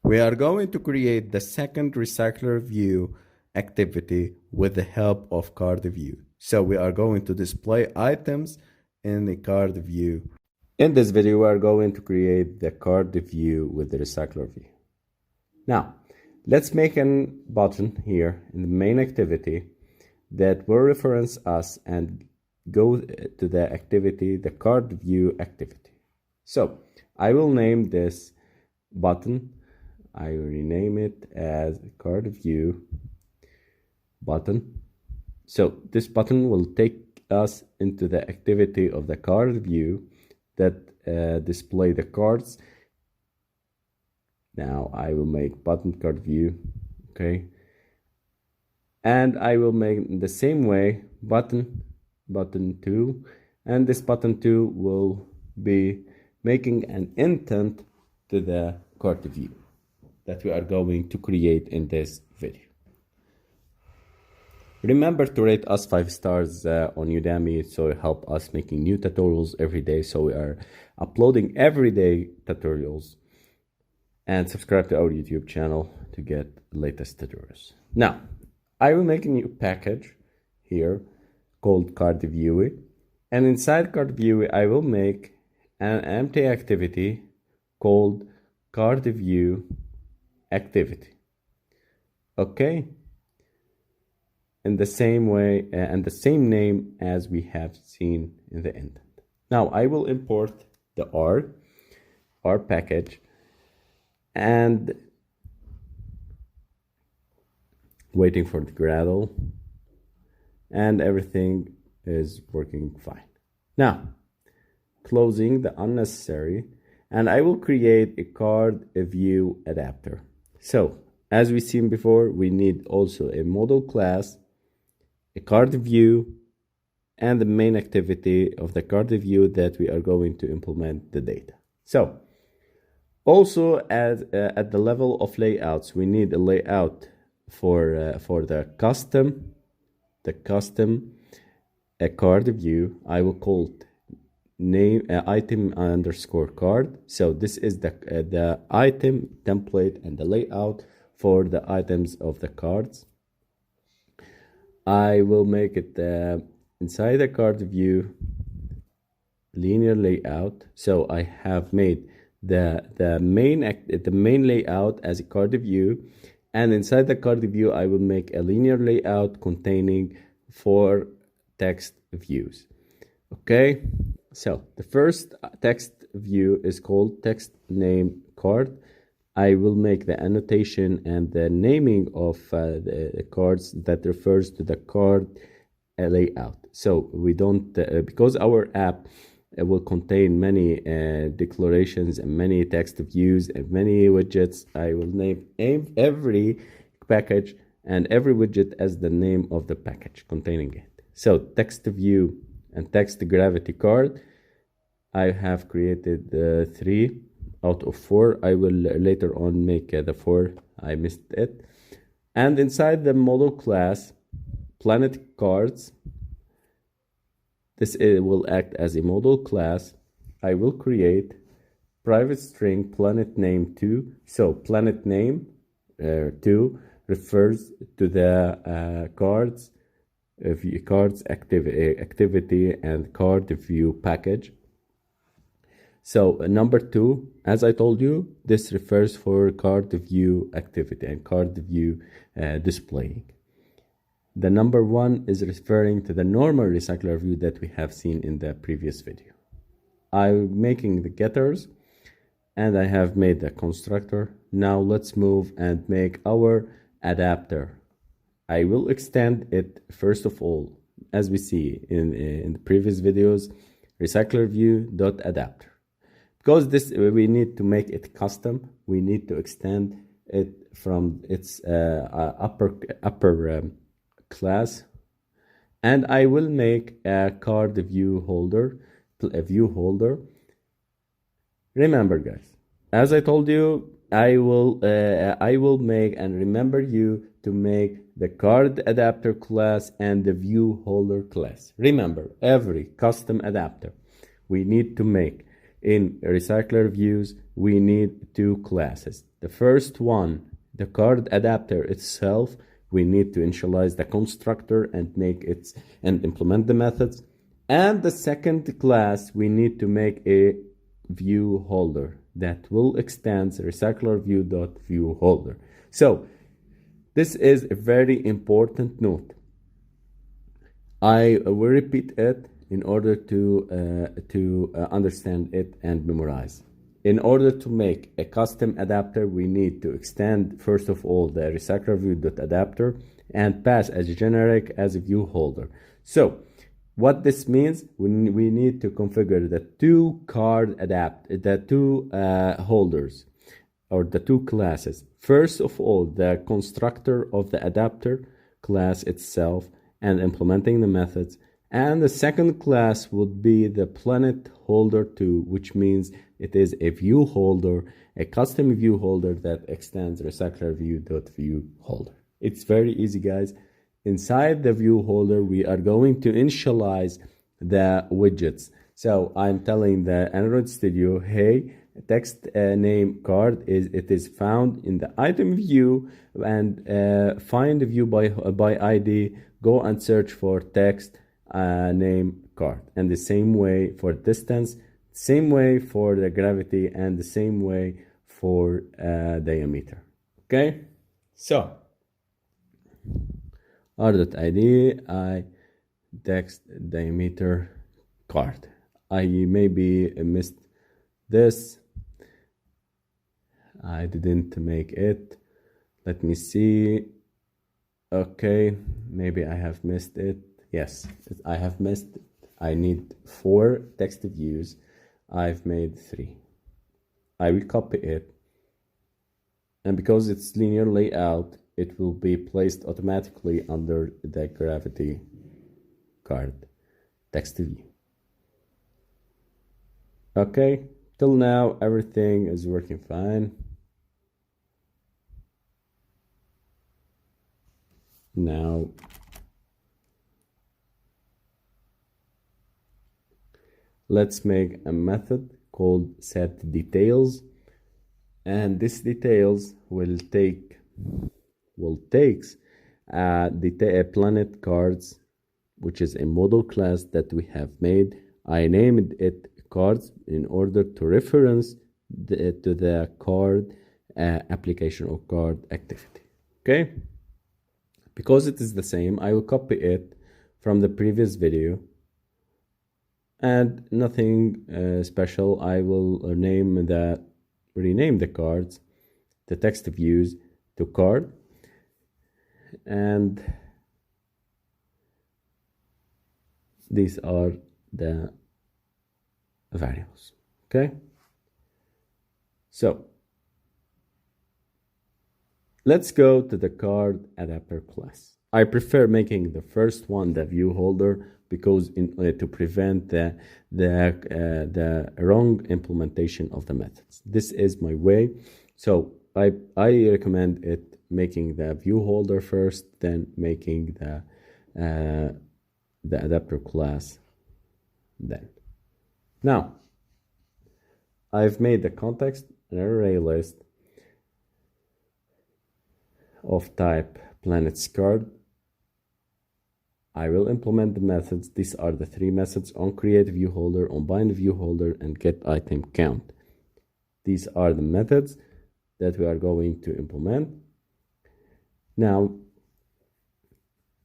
We are going to create the second RecyclerView activity with the help of CardView. So we are going to display items in the CardView. In this video, we are going to create the CardView with the RecyclerView. Now, let's make a button here in the main activity that will reference us and go to the activity, the CardView activity. So I will name this button. I will rename it as CardView button. So this button will take us into the activity of the CardView that display the cards. Now I will make button CardView, okay, and I will make the same way button 2, and this button 2 will be making an intent to the CardView that we are going to create in this video. Remember to rate us 5 stars on Udemy, so help us making new tutorials every day. So we are uploading everyday tutorials, and subscribe to our YouTube channel to get latest tutorials. Now, I will make a new package here called CardView, and inside CardView I will make an empty activity called CardView activity. Okay, in the same way and the same name as we have seen in the intent. Now I will import the R package, and waiting for the Gradle, and everything is working fine. Now closing the unnecessary, and I will create a CardView adapter. So as we seen before, we need also a model class, a CardView, and the main activity of the CardView that we are going to implement the data. So also at the level of layouts, we need a layout for the custom a CardView. I will call it name item underscore card. So this is the item template and the layout for the items of the cards. I will make it inside the CardView linear layout. So I have made the main layout as a CardView, and inside the CardView I will make a linear layout containing 4 text views. Okay, so the first text view is called text name card. I will make the annotation and the naming of the cards that refers to the card layout. So we don't because our app will contain many declarations and many text views and many widgets. I will name every package and every widget as the name of the package containing it. So text view and text gravity card, I have created 3 out of 4. I will later on make the 4. I missed it. And inside the model class, planet cards, this will act as a model class. I will create private string planet name 2. So planet name 2 refers to the cards activity and CardView package. So number 2, as I told you, this refers for CardView activity and CardView displaying. The number 1 is referring to the normal RecyclerView that we have seen in the previous video. I'm making the getters, and I have made the constructor. Now let's move and make our adapter. I will extend it first of all, as we see in the previous videos, RecyclerView.adapter. Because this we need to make it custom, we need to extend it from its upper class, and I will make a CardView holder, a view holder. Remember, guys, as I told you, I will make and remember you to make the card adapter class and the view holder class. Remember, every custom adapter we need to make in RecyclerViews, we need two classes. The first one, the card adapter itself, we need to initialize the constructor and make it and implement the methods. And the second class, we need to make a view holder that will extend RecyclerView.viewHolder. So this is a very important note. I will repeat it in order to understand it and memorize. In order to make a custom adapter, we need to extend, first of all, the RecyclerView.adapter and pass as generic as a view holder. So what this means, we need to configure the two holders, or the two classes. First of all, the constructor of the adapter class itself and implementing the methods. And the second class would be the planet holder 2, which means it is a view holder, a custom view holder that extends RecyclerView.viewHolder. It's very easy, guys. Inside the view holder, we are going to initialize the widgets. So I'm telling the Android Studio, hey, text name card is found in the item view, and find the view by ID. Go and search for text name card, and the same way for distance, same way for the gravity, and the same way for diameter. Okay, so r.id I text diameter card. I maybe missed this. I didn't make it. Let me see. Okay, maybe I have missed it. Yes, I have missed it. I need 4 text views. I've made 3. I will copy it, and because it's linear layout, it will be placed automatically under the gravity card text view. Okay, till now everything is working fine. Now let's make a method called setDetails, and this details will takes planet cards, which is a model class that we have made. I named it cards in order to reference to the card application or card activity. Okay, because it is the same, I will copy it from the previous video, and nothing special. I will rename the cards, the text views, to card, and these are the variables. Okay, so let's go to the card adapter class. I prefer making the first one the view holder, because to prevent the wrong implementation of the methods. This is my way. So I recommend it making the view holder first, then making the adapter class then. Now I've made the context an array list of type planets card. I will implement the methods. These are the 3 methods: on create view holder, on bind view holder, and get item count. These are the methods that we are going to implement. Now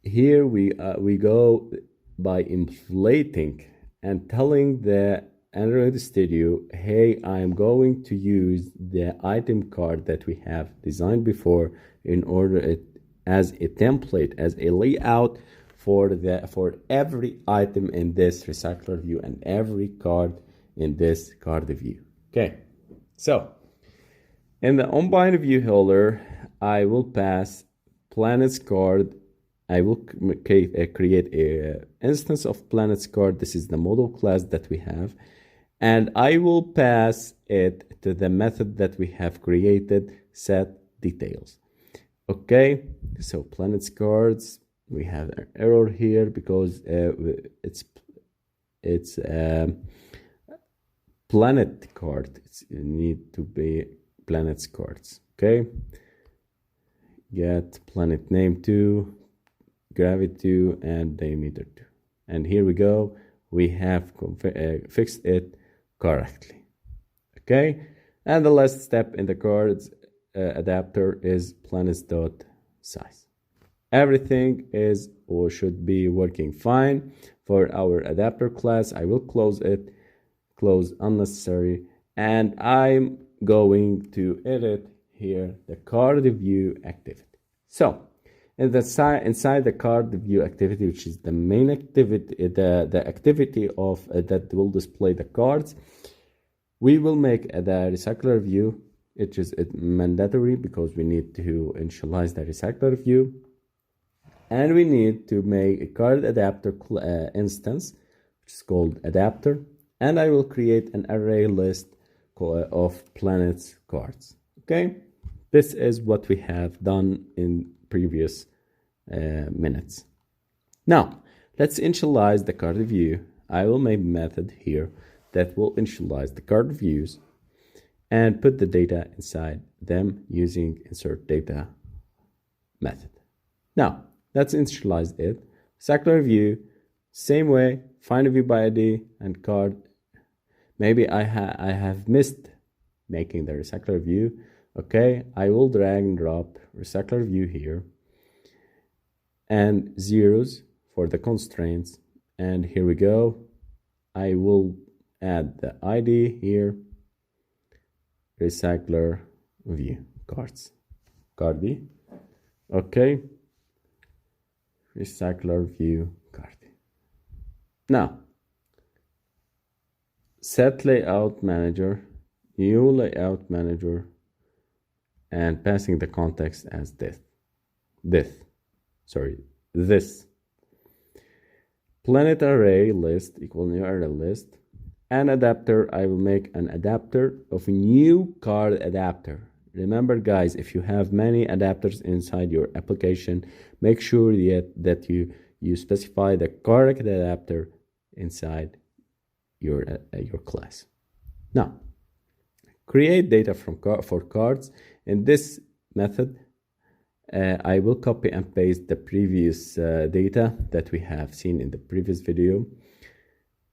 here we go by inflating and telling the Android Studio, hey, I'm going to use the item card that we have designed before in order as a template, as a layout for every item in this recycler view and every card in this card view. Okay, so in the onBind view holder, I will pass planets card. I will create a instance of planets card. This is the model class that we have, and I will pass it to the method that we have created, setDetails. Okay, so planets cards, we have an error here because it's planet card. It need to be planet's cards. Okay, get planet name 2, gravity 2, and diameter 2. And here we go. We have fixed it correctly. Okay, and the last step in the cards adapter is planets.size. Everything is or should be working fine for our adapter class. I will close it, close unnecessary, and I'm going to edit here the CardView activity. So inside the CardView activity, which is the main activity, the activity of that will display the cards, we will make the RecyclerView. It is mandatory because we need to initialize the RecyclerView, and we need to make a card adapter instance, which is called adapter, and I will create an array list of planets cards. Okay, this is what we have done in previous minutes. Now let's initialize the CardView. I will make a method here that will initialize the CardViews and put the data inside them using insert data method. Now let's initialize it. RecyclerView, same way, find a view by ID and card. Maybe I have missed making the RecyclerView. Okay, I will drag and drop RecyclerView here and zeros for the constraints, and here we go. I will add the ID here, RecyclerView cards, CardView. Okay, RecyclerView card. Now set layout manager, new layout manager, and passing the context as this. Planet array list equal new array list. An adapter, I will make an adapter of a new card adapter. Remember guys, if you have many adapters inside your application, make sure that you specify the correct adapter inside your class. Now create data for cards. In this method I will copy and paste the previous data that we have seen in the previous video.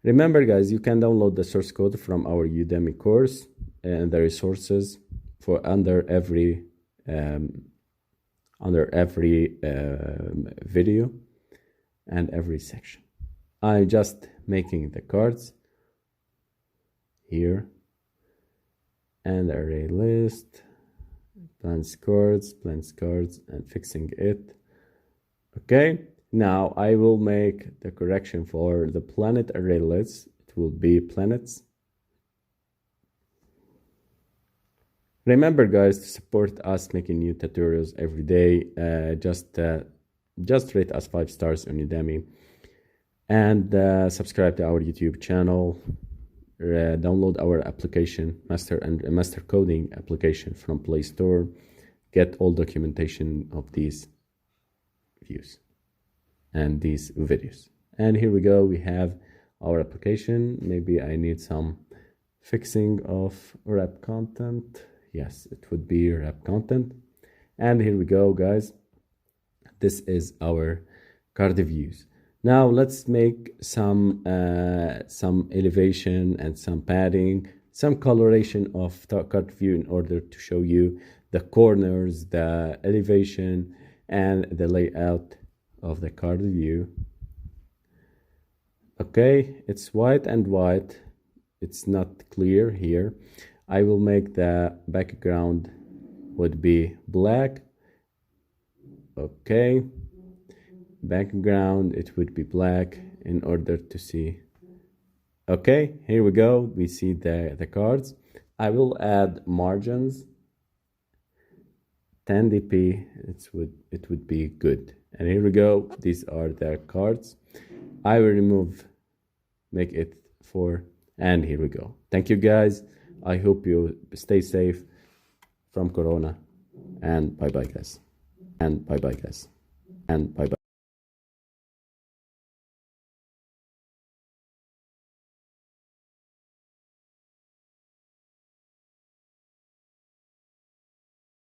Remember guys, you can download the source code from our Udemy course and the resources for under every video and every section. I'm just making the cards here and array list, plans cards, and fixing it. Okay, now I will make the correction for the planet array list. It will be planets. Remember guys, to support us making new tutorials every day, just rate us 5 stars on Udemy and subscribe to our YouTube channel. Download our application, master coding application from Play Store. Get all documentation of these views and these videos. And here we go, we have our application. Maybe I need some fixing of wrap content. Yes, it would be wrap content. And here we go guys, this is our CardViews. Now let's make some elevation and some padding, some coloration of CardView in order to show you the corners, the elevation, and the layout of the CardView. Okay, it's white and white. It's not clear here. I will make the background would be black. Okay. Background, it would be black in order to see. Okay, here we go, we see the cards. I will add margins 10 dp. It would be good. And here we go, these are the cards. I will make it 4, and here we go. Thank you guys, I hope you stay safe from Corona, and bye bye guys, and bye bye guys, and bye bye.